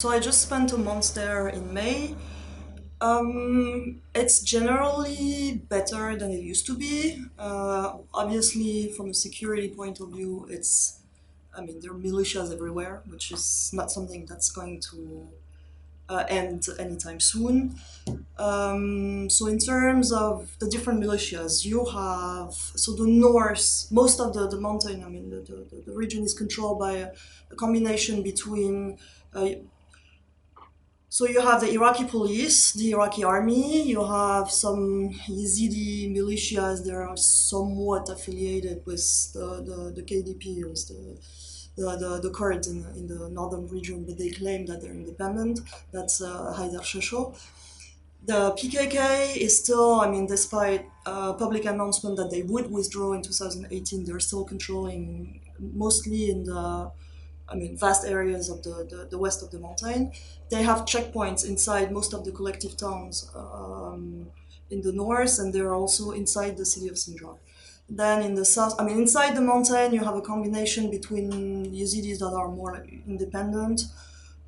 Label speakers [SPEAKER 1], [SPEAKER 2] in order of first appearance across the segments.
[SPEAKER 1] So I just spent a month there in May. It's generally better than it used to be. Obviously, from a security point of view, there are militias everywhere, which is not something that's going to end anytime soon. So in terms of the different militias, you have, so the north, most of the mountain, the region is controlled by a combination between uh, so you have the Iraqi police, the Iraqi army, you have some Yazidi militias that are somewhat affiliated with the KDP, with the Kurds in the northern region, but they claim that they're independent. That's Haidar Shesho. The PKK is still, despite public announcement that they would withdraw in 2018, they're still controlling mostly in vast areas of the west of the mountain. They have checkpoints inside most of the collective towns in the north, and they're also inside the city of Sinjar. Then in the south, inside the mountain, you have a combination between Yazidis that are more like independent.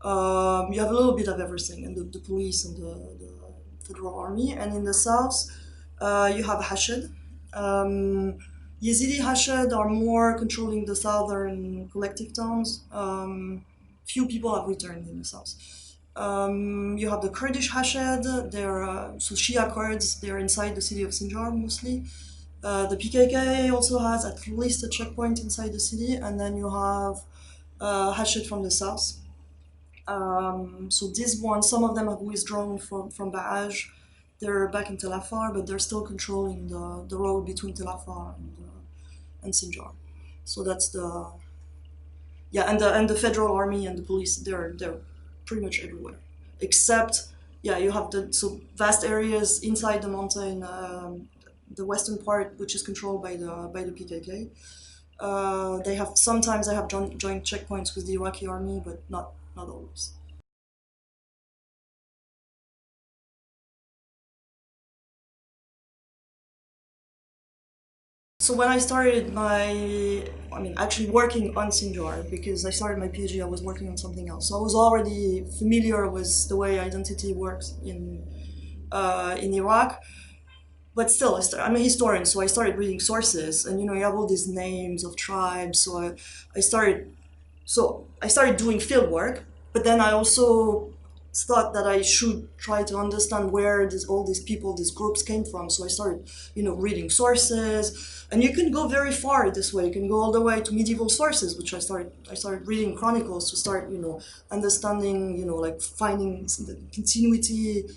[SPEAKER 1] You have a little bit of everything, and the police and the federal army. And in the south, you have Hashid. Um, Yazidi Hashid are more controlling the southern collective towns. Few people have returned in the south. You have the Kurdish Hashid, they're so Shia Kurds, they're inside the city of Sinjar mostly. The PKK also has at least a checkpoint inside the city, and then you have Hashid from the south. So these ones, some of them have withdrawn from Ba'aj. They're back in Tel Afar, but they're still controlling the road between Tel Afar and Sinjar. So that's the yeah, and the federal army and the police. They're pretty much everywhere, except yeah, you have the so vast areas inside the mountain, the western part, which is controlled by the PKK. They have sometimes they have joint checkpoints with the Iraqi army, but not always. So when I started actually working on Sinjar, because I started my PhD, I was working on something else. So I was already familiar with the way identity works in Iraq. But still, I'm a historian, so I started reading sources, and you have all these names of tribes. So I started doing field work, but then I also thought that I should try to understand where all these people, these groups came from. So I started, reading sources, and you can go very far this way. You can go all the way to medieval sources, which I started reading chronicles to start, understanding, like finding the continuity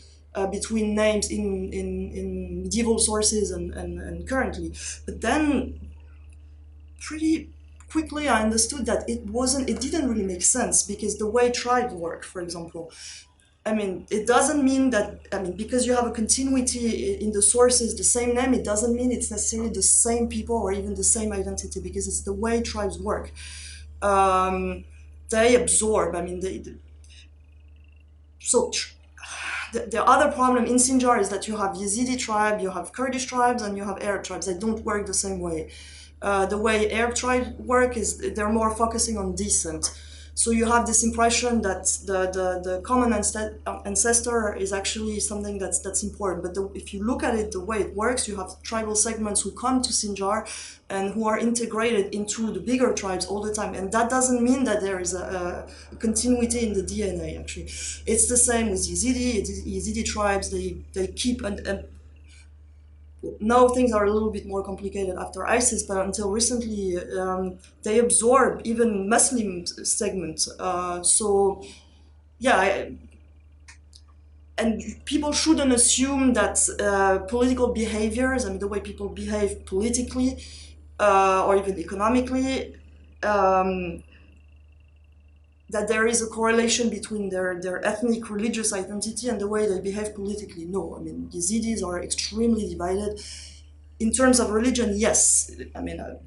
[SPEAKER 1] between names in medieval sources and currently. But then pretty quickly I understood that it didn't really make sense because the way tribes work, for example, it doesn't mean that, because you have a continuity in the sources, the same name, it doesn't mean it's necessarily the same people or even the same identity because it's the way tribes work. Um, they absorb, so the other problem in Sinjar is that you have Yazidi tribe, you have Kurdish tribes, and you have Arab tribes. They don't work the same way. The way Arab tribes work is they're more focusing on descent. So you have this impression that the common ancestor is actually something that's important. But if you look at it, the way it works, you have tribal segments who come to Sinjar and who are integrated into the bigger tribes all the time. And that doesn't mean that there is a continuity in the DNA, actually. It's the same with Yazidi tribes. They keep and now things are a little bit more complicated after ISIS, but until recently, they absorb even Muslim segments. Yeah, and people shouldn't assume that political behaviors, the way people behave politically or even economically, um, that there is a correlation between their ethnic religious identity and the way they behave politically. No, Yazidis are extremely divided. In terms of religion, yes,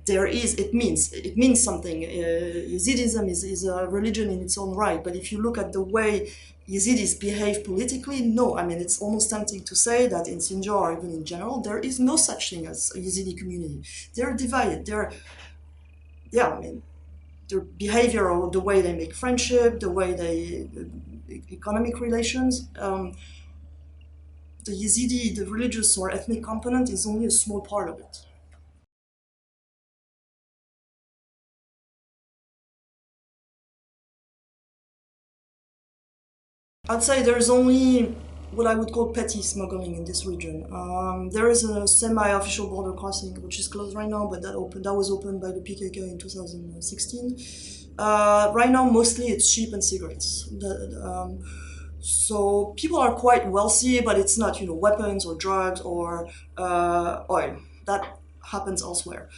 [SPEAKER 1] there is. It means something. Yazidism is a religion in its own right. But if you look at the way Yazidis behave politically, no. It's almost tempting to say that in Sinjar, or even in general, there is no such thing as a Yazidi community. They're divided. Yeah, their behavior or the way they make friendship, the way they economic relations. The Yazidi, the religious or ethnic component, is only a small part of it. I'd say there's only what I would call petty smuggling in this region. There is a semi-official border crossing which is closed right now, but that was opened by the PKK in 2016. Right now, mostly it's sheep and cigarettes. So people are quite wealthy, but it's not weapons or drugs or oil. That happens elsewhere.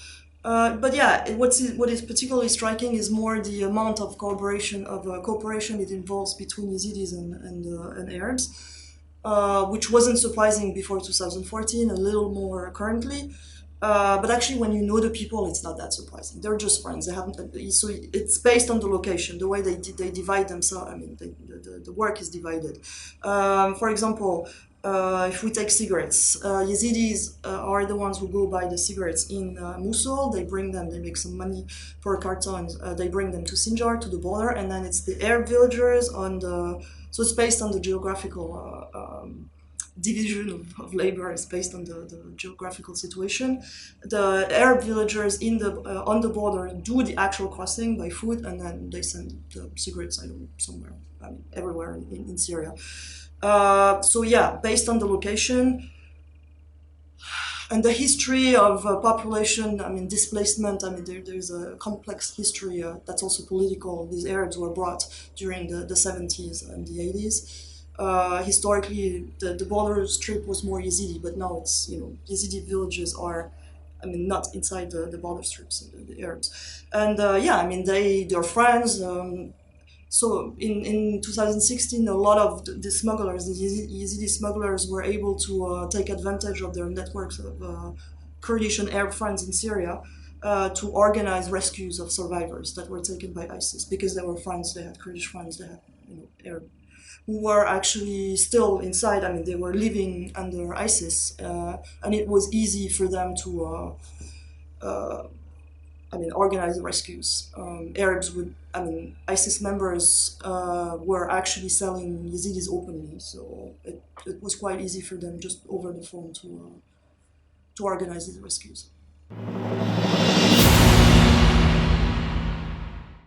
[SPEAKER 1] But yeah, what is particularly striking is more the amount of cooperation it involves between Yazidis and Arabs, which wasn't surprising before 2014, a little more currently. But actually, when you know the people, it's not that surprising. They're just friends. They haven't. So it's based on the location, the way they divide themselves. I mean, the work is divided. For example, if we take cigarettes, Yazidis are the ones who go buy the cigarettes in Mosul. They bring them. They make some money for cartons. They bring them to Sinjar, to the border, and then it's the Arab villagers on the. So it's based on the geographical division of labor is based on the geographical situation. The Arab villagers on the border do the actual crossing by foot, and then they send the cigarettes, I don't know, somewhere, I mean, everywhere in Syria. So yeah, based on the location and the history of population, I mean, displacement, I mean, there's a complex history that's also political. These Arabs were brought during the 70s and the 80s. Historically, the border strip was more Yazidi, but now it's, Yazidi villages are, I mean, not inside the border strips, the Arabs. And yeah, I mean, they're friends. So in 2016, a lot of the smugglers, the Yazidi smugglers, were able to take advantage of their networks of Kurdish and Arab friends in Syria to organize rescues of survivors that were taken by ISIS because they were friends. They had Kurdish friends. They had Arab who were actually still inside. I mean, they were living under ISIS, and it was easy for them to. I mean, organize rescues. Arabs would, I mean, ISIS members were actually selling Yazidis openly, so it was quite easy for them just over the phone to organize these rescues.